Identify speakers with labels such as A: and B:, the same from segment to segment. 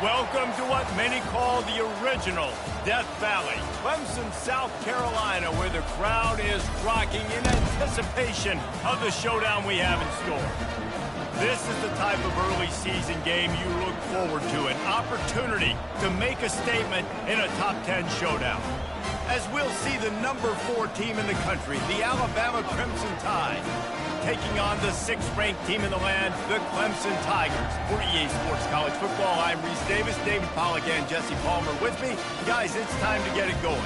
A: Welcome to what many call the original Death Valley, Clemson, South Carolina, where the crowd is rocking in anticipation of the showdown we have in store. This is the type of early season game you look forward to, an opportunity to make a statement in a top 10 showdown. As we'll see the number 4 team in the country, the Alabama Crimson Tide, taking on the 6th-ranked team in the land, the Clemson Tigers. For EA Sports College Football, I'm Reese Davis, David Pollack, and Jesse Palmer with me. Guys, it's time to get it going.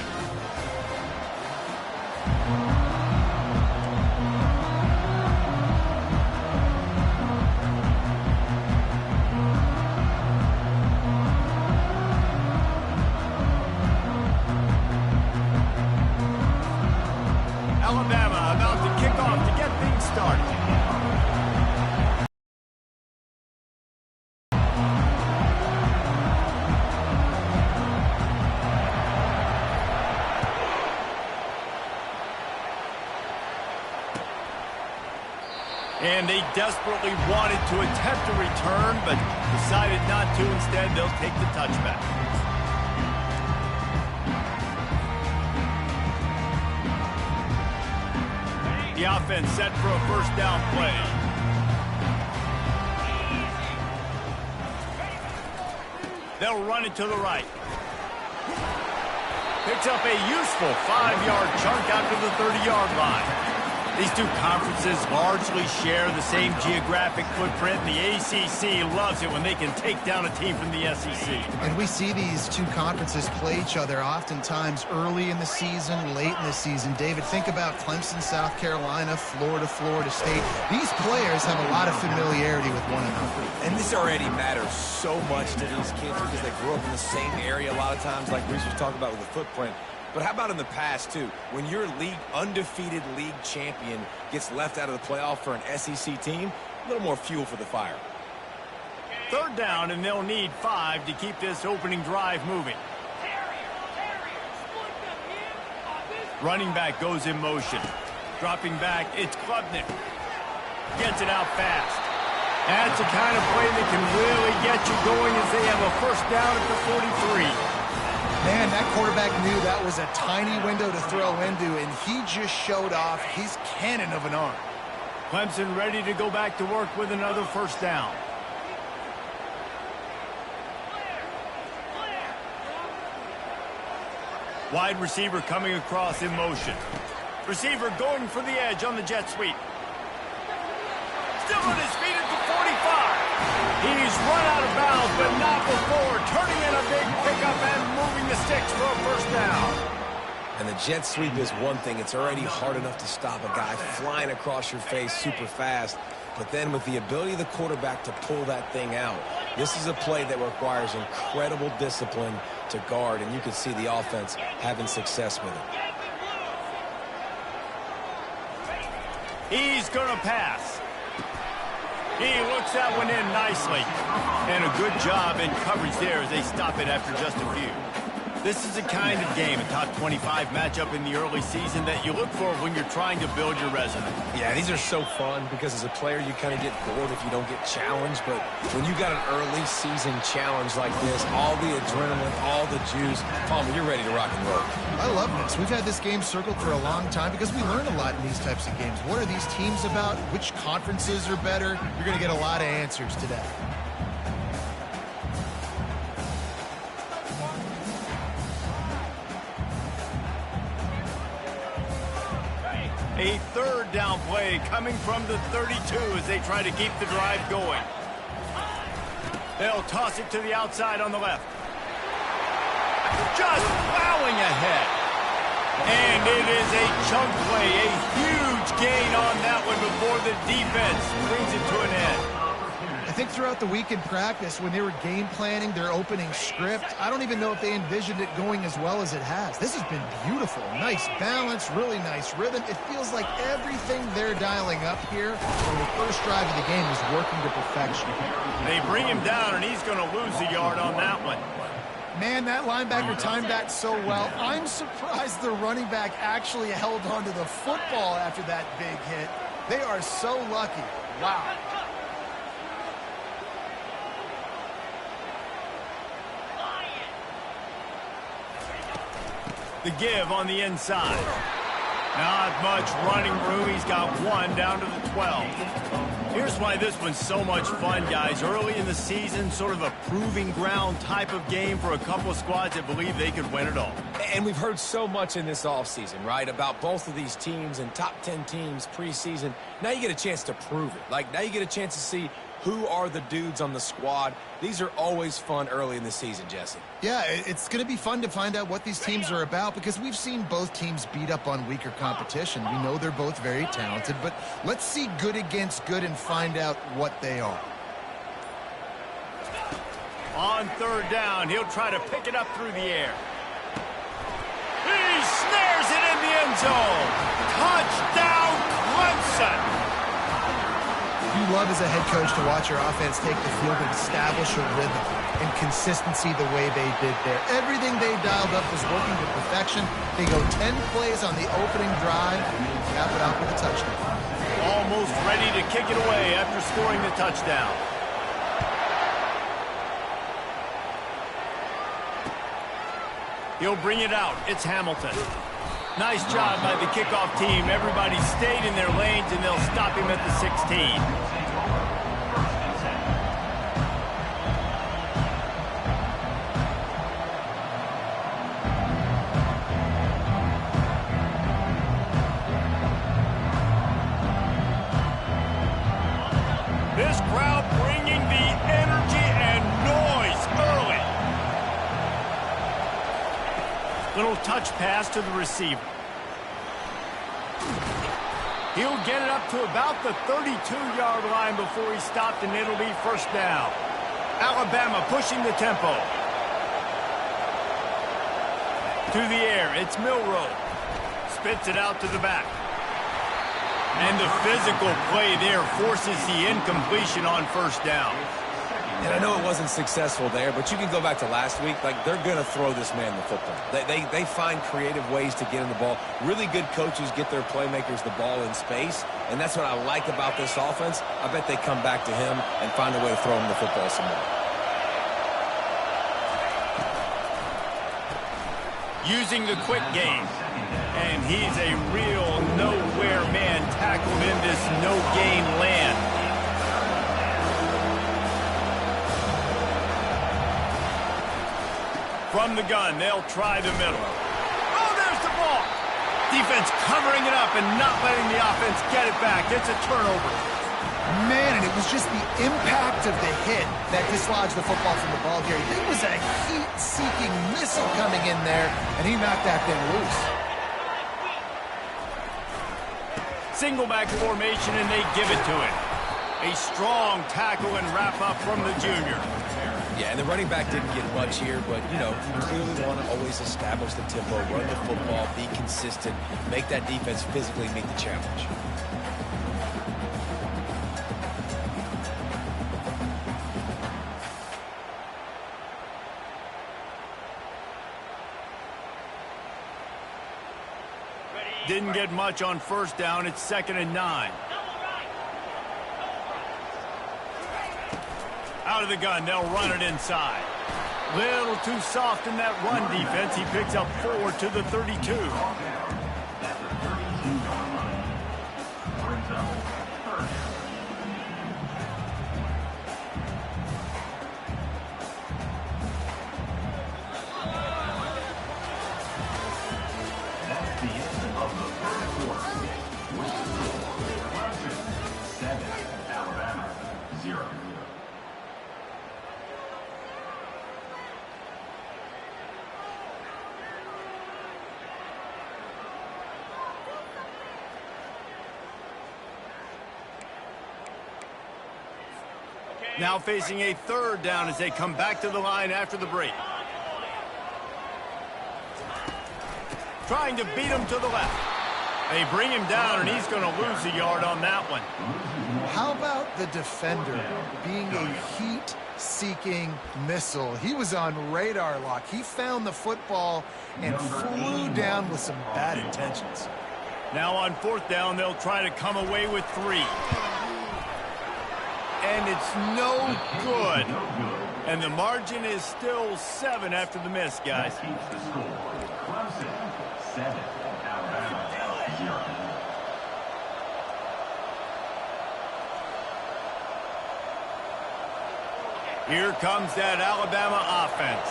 A: Alabama about to kick off to get things started. And they desperately wanted to attempt a return, but decided not to. Instead, they'll take the touchback. The offense set for a first down play. They'll run it to the right. Picks up a useful 5-yard chunk out to the 30-yard line. These two conferences largely share the same geographic footprint, and the ACC loves it when they can take down a team from the SEC.
B: And we see these two conferences play each other oftentimes early in the season, late in the season. David, think about Clemson, South Carolina, Florida, Florida State. These players have a lot of familiarity with one another.
C: And this already matters so much to these kids because they grew up in the same area a lot of times, like Reese was talking about with the footprint. But how about in the past, too? When your undefeated league champion gets left out of the playoff for an SEC team, a little more fuel for the fire.
A: Third down, and they'll need 5 to keep this opening drive moving. Running back goes in motion. Dropping back, it's Klubnik. Gets it out fast. That's the kind of play that can really get you going as they have a first down at the 43.
B: Man, that quarterback knew that was a tiny window to throw into, and he just showed off his cannon of an arm.
A: Clemson ready to go back to work with another first down. Wide receiver coming across in motion. Receiver going for the edge on the jet sweep. Still on his feet at the 45. He's run out of bounds, but not before. Turning in a big pickup and moving the sticks for a first down.
C: And the jet sweep is one thing. It's already hard enough to stop a guy flying across your face super fast. But then with the ability of the quarterback to pull that thing out, this is a play that requires incredible discipline to guard, and you can see the offense having success with it.
A: He's going to pass. He looks that one in nicely. And a good job in coverage there as they stop it after just a few. This is the kind of game, a top 25 matchup in the early season, that you look for when you're trying to build your resume.
C: Yeah, these are so fun because as a player, you kind of get bored if you don't get challenged. But when you got an early season challenge like this, all the adrenaline, all the juice, Palmer, you're ready to rock and roll.
B: I love this. We've had this game circled for a long time because we learn a lot in these types of games. What are these teams about? Which conferences are better? You're going to get a lot of answers today.
A: A third down play coming from the 32 as they try to keep the drive going. They'll toss it to the outside on the left. Just plowing ahead. And it is a chunk play, a huge gain on that one before the defense brings it to an end.
B: I think throughout the week in practice, when they were game planning their opening script, I don't even know if they envisioned it going as well as it has. This has been beautiful. Nice balance, really nice rhythm. It feels like everything they're dialing up here on the first drive of the game is working to perfection.
A: They bring him down, and he's going to lose a yard on that one.
B: Man, that linebacker timed that so well. I'm surprised the running back actually held onto the football after that big hit. They are so lucky. Wow.
A: The give on the inside. Not much running room. He's got one down to the 12. Here's why this one's so much fun, guys. Early in the season, sort of a proving ground type of game for a couple of squads that believe they could win it all.
C: And we've heard so much in this offseason, right, about both of these teams and top 10 teams preseason. Now you get a chance to prove it. Like, now you get a chance to see who are the dudes on the squad. These are always fun early in the season, Jesse.
B: Yeah, it's going to be fun to find out what these teams are about because we've seen both teams beat up on weaker competition. We know they're both very talented, but let's see good against good and find out what they are.
A: On third down, he'll try to pick it up through the air. He snares it in the end zone. Touchdown, Clemson.
B: You love as a head coach to watch your offense take the field and establish a rhythm and consistency the way they did there. Everything they dialed up was working to perfection. They go 10 plays on the opening drive and cap it out with a touchdown.
A: Almost ready to kick it away after scoring the touchdown. He'll bring it out. It's Hamilton. Nice job by the kickoff team. Everybody stayed in their lanes, and they'll stop him at the 16. This crowd bringing the energy and noise early. Little touch pass to the receiver. He'll get it up to about the 32-yard line before he stopped, and it'll be first down. Alabama pushing the tempo. To the air, it's Milroe. Spits it out to the back. And the physical play there forces the incompletion on first down.
C: And I know it wasn't successful there, but you can go back to last week. Like, they're going to throw this man the football. They find creative ways to get in the ball. Really good coaches get their playmakers the ball in space, and that's what I like about this offense. I bet they come back to him and find a way to throw him the football some more.
A: Using the quick game. And he's a real nowhere man tackled in this no-gain land. From the gun, they'll try the middle. Oh, there's the ball. Defense covering it up and not letting the offense get it back. It's a turnover.
B: Man, and it was just the impact of the hit that dislodged the football from the ball here. There was a heat-seeking missile coming in there, and he knocked that thing loose.
A: Single back formation, and they give it to him. A strong tackle and wrap-up from the junior.
C: Yeah, and the running back didn't get much here, but, you know, you clearly want to always establish the tempo, run the football, be consistent, make that defense physically meet the challenge.
A: Didn't get much on first down. It's 2nd and 9. Out of the gun, they'll run it inside. Little too soft in that run defense. He picks up 4 to the 32.
D: Alabama, 0.
A: Now facing a 3rd down as they come back to the line after the break. Trying to beat him to the left. They bring him down, and he's going to lose a yard on that one.
B: How about the defender being a heat-seeking missile? He was on radar lock. He found the football and flew down with some bad intentions.
A: Now on 4th down, they'll try to come away with 3. And it's no good. And the margin is still 7 after the miss, guys.
D: Clemson 7, Alabama, 0.
A: Here comes that Alabama offense.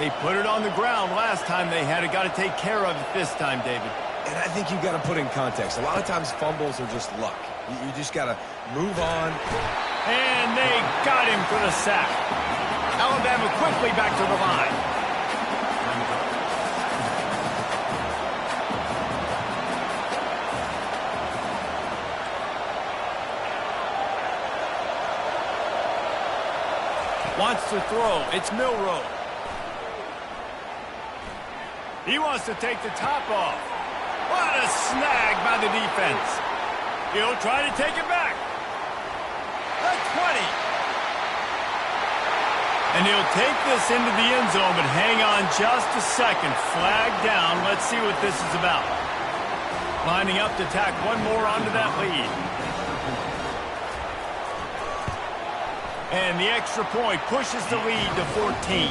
A: They put it on the ground last time they had it. Got to take care of it this time, David.
C: And I think you've got to put in context. A lot of times fumbles are just luck. You just got to move on.
A: And they got him for the sack. Alabama quickly back to the line. Wants to throw. It's Milroe. He wants to take the top off. What a snag by the defense. He'll try to take it back. The 20. And he'll take this into the end zone, but hang on just a second. Flag down. Let's see what this is about. Lining up to tack one more onto that lead. And the extra point pushes the lead to 14.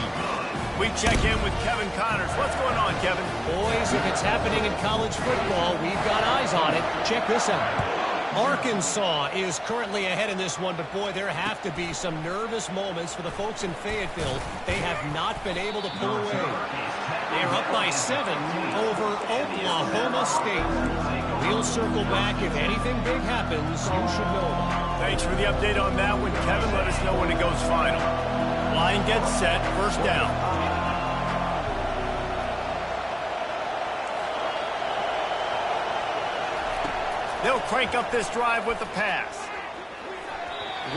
A: We check in with Kevin Connors. What's going on, Kevin?
E: Boys, if it's happening in college football, we've got eyes on it. Check this out. Arkansas is currently ahead in this one, but boy, there have to be some nervous moments for the folks in Fayetteville. They have not been able to pull away. They're up by 7 over Oklahoma State. We'll circle back. If anything big happens, you should know about it.
A: Thanks for the update on that one, Kevin. Let us know when it goes final. Line gets set. First down. They'll crank up this drive with the pass.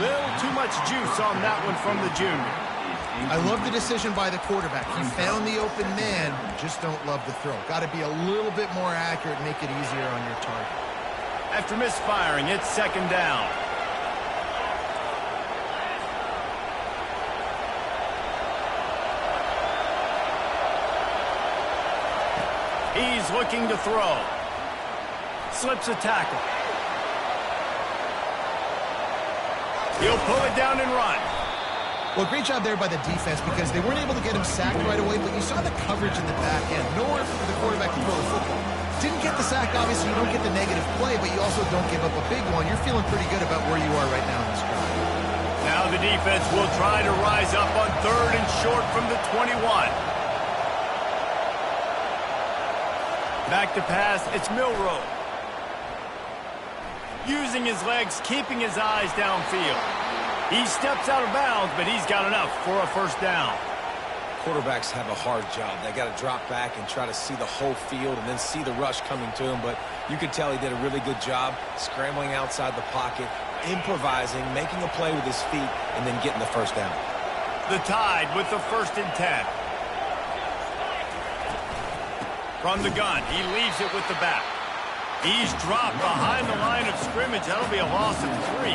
A: Little too much juice on that one from the junior.
B: I love the decision by the quarterback. He found the open man, just don't love the throw. Got to be a little bit more accurate and make it easier on your target.
A: After misfiring, it's second down. He's looking to throw. Slips a tackle. He'll pull it down and run.
B: Well, great job there by the defense because they weren't able to get him sacked right away, but you saw the coverage in the back end. Nowhere for the quarterback to throw the football. Didn't get the sack, obviously you don't get the negative play, but you also don't give up a big one. You're feeling pretty good about where you are right now in this drive.
A: Now the defense will try to rise up on 3rd and short from the 21. Back to pass, it's Milroe. Using his legs, keeping his eyes downfield. He steps out of bounds, but he's got enough for a first down.
C: Quarterbacks have a hard job. They got to drop back and try to see the whole field and then see the rush coming to him. But you could tell he did a really good job scrambling outside the pocket, improvising, making a play with his feet, and then getting the first down.
A: The Tide with the 1st and 10. From the gun, he leaves it with the back. He's dropped behind the line of scrimmage. That'll be a loss of 3.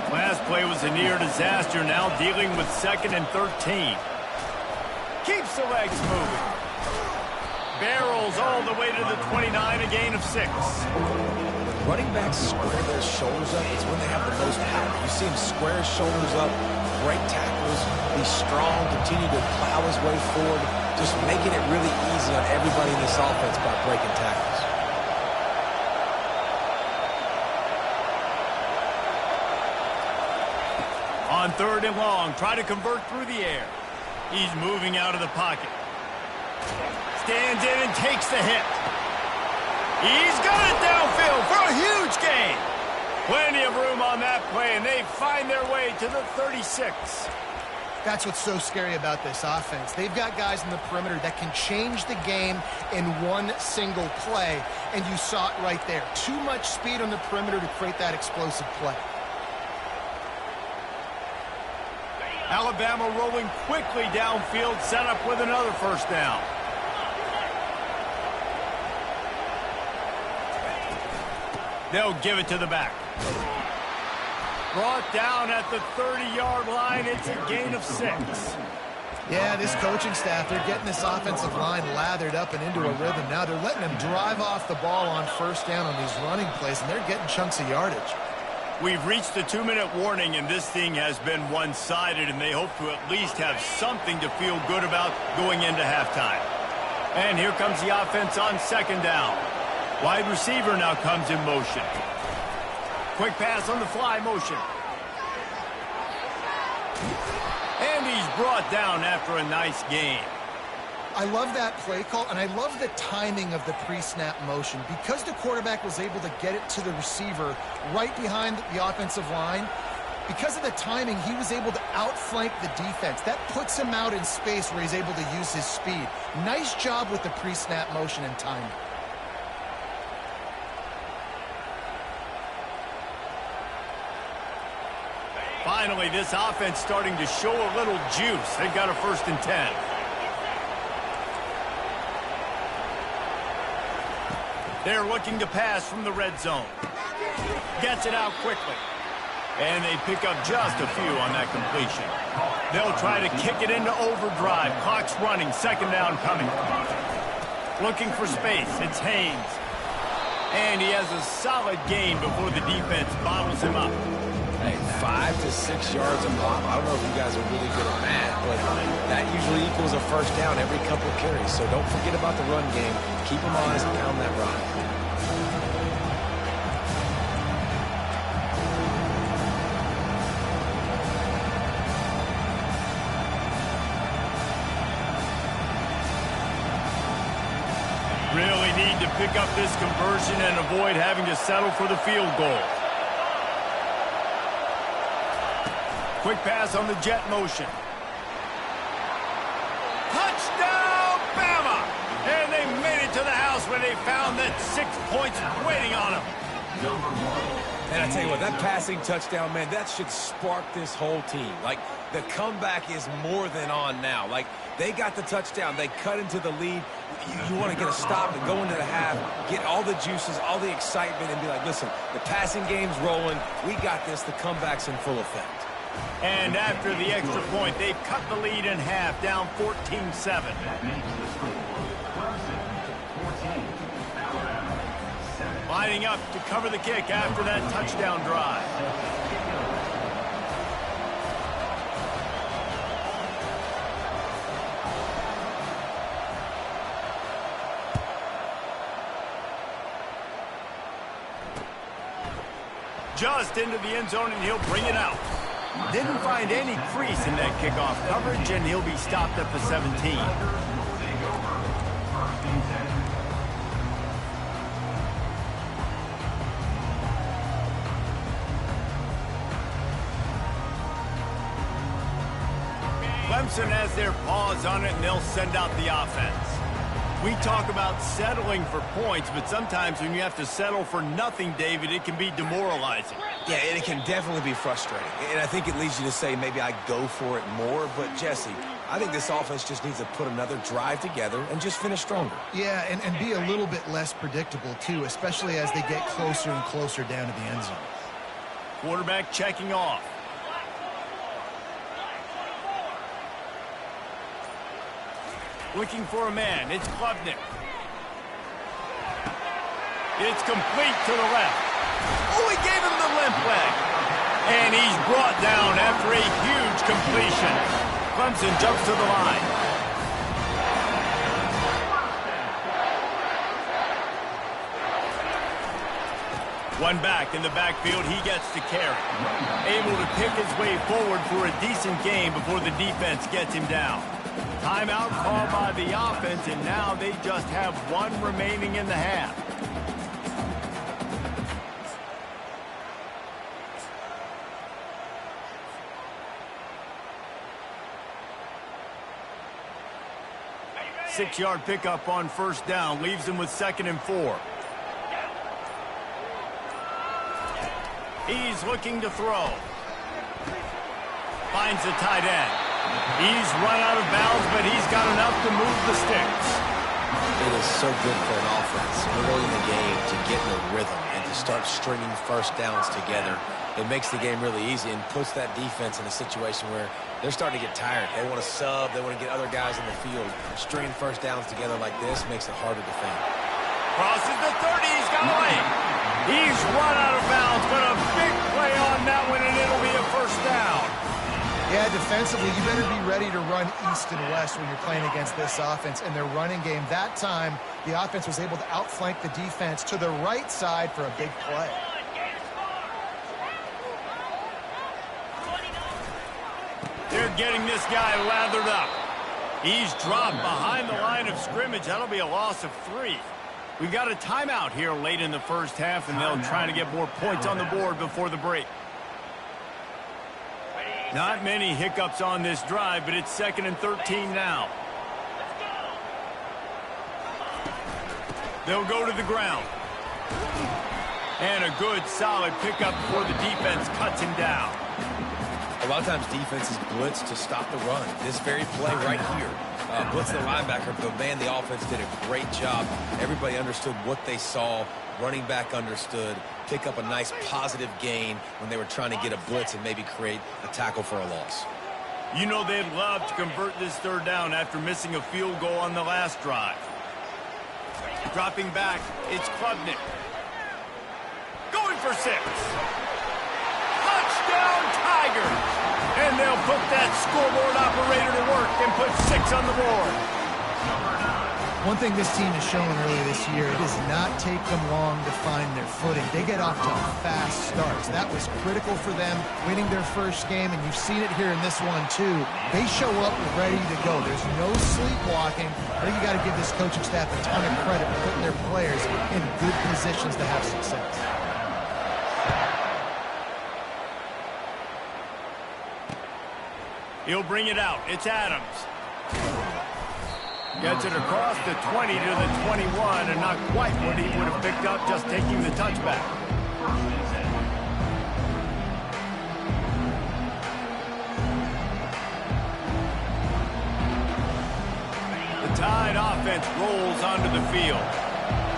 A: Last play was a near disaster. Now dealing with 2nd and 13. Keeps the legs moving. Barrels all the way to the 29, a gain of 6.
C: Running backs square their shoulders up. It's when they have the most power. You see him square his shoulders up, break tackles, be strong, continue to plow his way forward, just making it really easy on everybody in this offense by breaking tackles.
A: On 3rd and long, try to convert through the air. He's moving out of the pocket. Stands in and takes the hit. He's got it downfield for a huge gain. Plenty of room on that play, and they find their way to the 36.
B: That's what's so scary about this offense. They've got guys in the perimeter that can change the game in one single play, and you saw it right there. Too much speed on the perimeter to create that explosive play.
A: Alabama rolling quickly downfield, set up with another first down. They'll give it to the back. Brought down at the 30-yard line. It's a gain of 6.
B: Yeah, this coaching staff, they're getting this offensive line lathered up and into a rhythm. Now they're letting them drive off the ball on first down on these running plays, and they're getting chunks of yardage.
A: We've reached the 2-minute warning, and this thing has been one-sided, and they hope to at least have something to feel good about going into halftime. And here comes the offense on second down. Wide receiver now comes in motion. Quick pass on the fly motion. And he's brought down after a nice gain.
B: I love that play call, and I love the timing of the pre-snap motion. Because the quarterback was able to get it to the receiver right behind the offensive line, because of the timing, he was able to outflank the defense. That puts him out in space where he's able to use his speed. Nice job with the pre-snap motion and timing.
A: Finally, this offense starting to show a little juice. They've got a 1st and 10. They're looking to pass from the red zone. Gets it out quickly. And they pick up just a few on that completion. They'll try to kick it into overdrive. Clock's running. 2nd down coming. Looking for space. It's Haynes. And he has a solid gain before the defense bottles him up.
C: Hey, 5 to 6 yards a pop. I don't know if you guys are really good at math, but that usually equals a 1st down every couple of carries. So don't forget about the run game. Keep them honest and pound that rock.
A: Really need to pick up this conversion and avoid having to settle for the field goal. Quick pass on the jet motion. Touchdown, Bama! And they made it to the house where they found that 6 points waiting on them.
C: And I tell you what, that passing touchdown, man, that should spark this whole team. Like, the comeback is more than on now. Like, they got the touchdown. They cut into the lead. You want to get a stop and go into the half, get all the juices, all the excitement, and be like, listen, the passing game's rolling. We got this. The comeback's in full effect.
A: And after the extra point, they've cut the lead in half, down 14-7. Lining up to cover the kick after that touchdown drive. Just into the end zone, and he'll bring it out. Didn't find any crease in that kickoff coverage, and he'll be stopped at the 17. Clemson has their paws on it, and they'll send out the offense. We talk about settling for points, but sometimes when you have to settle for nothing, David, it can be demoralizing.
C: Yeah, and it can definitely be frustrating. And I think it leads you to say maybe I go for it more. But, Jesse, I think this offense just needs to put another drive together and just finish stronger.
B: Yeah, and be a little bit less predictable, too, especially as they get closer and closer down to the end zone.
A: Quarterback checking off. Looking for a man. It's Klubnik. It's complete to the left. Oh, he gave him the limp leg. And he's brought down after a huge completion. Clemson jumps to the line. One back in the backfield. He gets to carry. Able to pick his way forward for a decent game before the defense gets him down. Timeout called by the offense, and now they just have one remaining in the half. Six-yard pickup on 1st down leaves them with 2nd and 4. He's looking to throw. Finds the tight end. He's run out of bounds, but he's got enough to move the sticks.
C: It is so good for an offense early in the game to get in a rhythm and to start stringing 1st downs together. It makes the game really easy and puts that defense in a situation where they're starting to get tired. They want to sub. They want to get other guys in the field. Stringing 1st downs together like this makes it hard to defend.
A: Crosses the 30. He's got away. He's run out of bounds, but a big play on that one, and it'll be a 1st down.
B: Yeah, defensively, you better be ready to run east and west when you're playing against this offense and their running game. That time, the offense was able to outflank the defense to the right side for a big play.
A: They're getting this guy lathered up. He's dropped behind the line of scrimmage. That'll be a loss of 3. We've got a timeout here late in the first half, and they'll try to get more points on the board before the break. Not many hiccups on this drive, but it's 2nd and 13 now. They'll go to the ground. And a good, solid pickup before the defense cuts him down.
C: A lot of times defenses blitz to stop the run. This very play right here. Blitz the linebacker, but man, the offense did a great job. Everybody understood what they saw. Running back understood. Pick up a nice positive gain when they were trying to get a blitz and maybe create a tackle for a loss.
A: You know they'd love to convert this 3rd down after missing a field goal on the last drive. Dropping back, it's Klubnik. Going for 6. Touchdown Tigers! And they'll put that scoreboard operator to work and put 6 on the board.
B: One thing this team has shown earlier this year, it does not take them long to find their footing. They get off to fast starts. That was critical for them winning their first game, and you've seen it here in this one too. They show up ready to go. There's no sleepwalking. I think you got to give this coaching staff a ton of credit for putting their players in good positions to have success.
A: He'll bring it out. It's Adams. Gets it across the 20 to the 21, and not quite what he would have picked up just taking the touchback. The Tide offense rolls onto the field.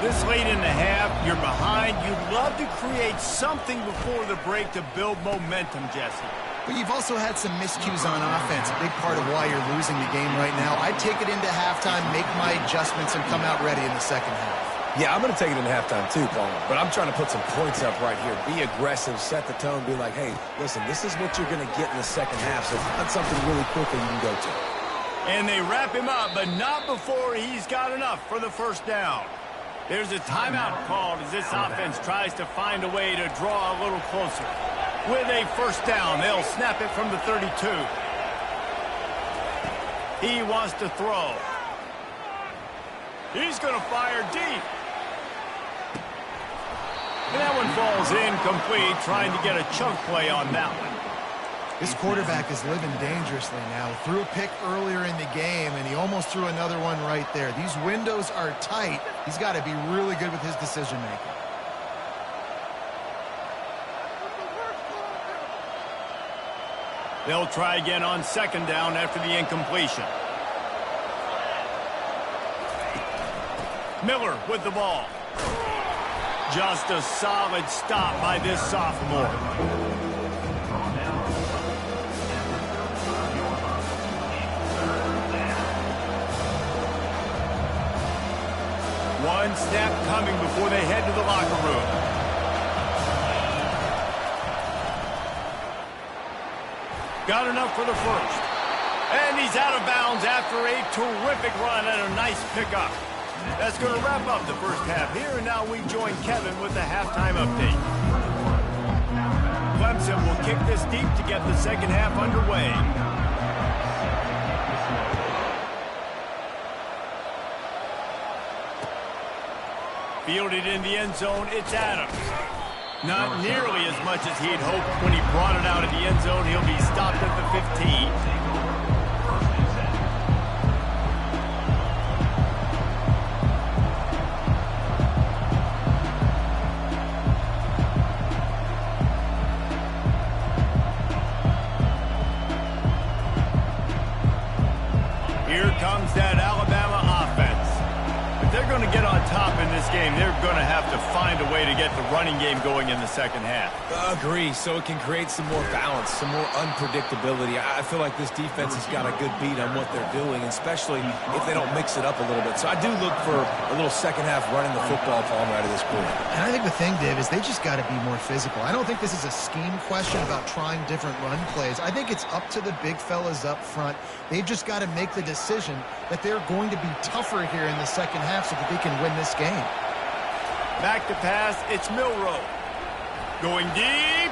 A: This late in the half, you're behind. You'd love to create something before the break to build momentum, Jesse.
B: But you've also had some miscues on offense, a big part of why you're losing the game right now. I'd take it into halftime, make my adjustments, and come out ready in the second half.
C: Yeah, I'm going to take it into halftime too, Paul. But I'm trying to put some points up right here. Be aggressive, set the tone, be like, hey, listen, this is what you're going to get in the second half, so find something really quickly you can go to.
A: And they wrap him up, but not before he's got enough for the first down. There's a timeout called as this offense tries to find a way to draw a little closer. With a first down, they'll snap it from the 32. He wants to throw. He's going to fire deep. And that one falls incomplete, trying to get a chunk play on that one.
B: This quarterback is living dangerously now. Threw a pick earlier in the game, and he almost threw another one right there. These windows are tight. He's got to be really good with his decision-making.
A: They'll try again on second down after the incompletion. Miller with the ball. Just a solid stop by this sophomore. One snap coming before they head to the locker room. Got enough for the first. And he's out of bounds after a terrific run and a nice pickup. That's going to wrap up the first half here, and now we join Kevin with the halftime update. Clemson will kick this deep to get the second half underway. Fielded in the end zone, it's Adams. Not nearly as much as he'd hoped when he brought it out of the end zone. He'll be stopped at the 15. Here comes that Alabama offense. If they're going to get on top in this game, they're going to have to find a way to get the running game going in the second half.
C: Agree. So it can create some more balance, some more unpredictability. I feel like this defense has got a good beat on what they're doing, especially if they don't mix it up a little bit. So I do look for a little second half running the football palm out of this group.
B: And I think the thing, Dave, is they just got to be more physical. I don't think this is a scheme question about trying different run plays. I think it's up to the big fellas up front. They've just got to make the decision that they're going to be tougher here in the second half so that they can win this game.
A: Back to pass, it's Milroe. Going deep.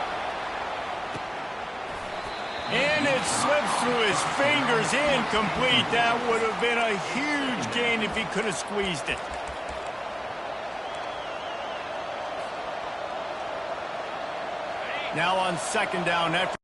A: And it slips through his fingers, incomplete. That would have been a huge gain if he could have squeezed it. Now on second down after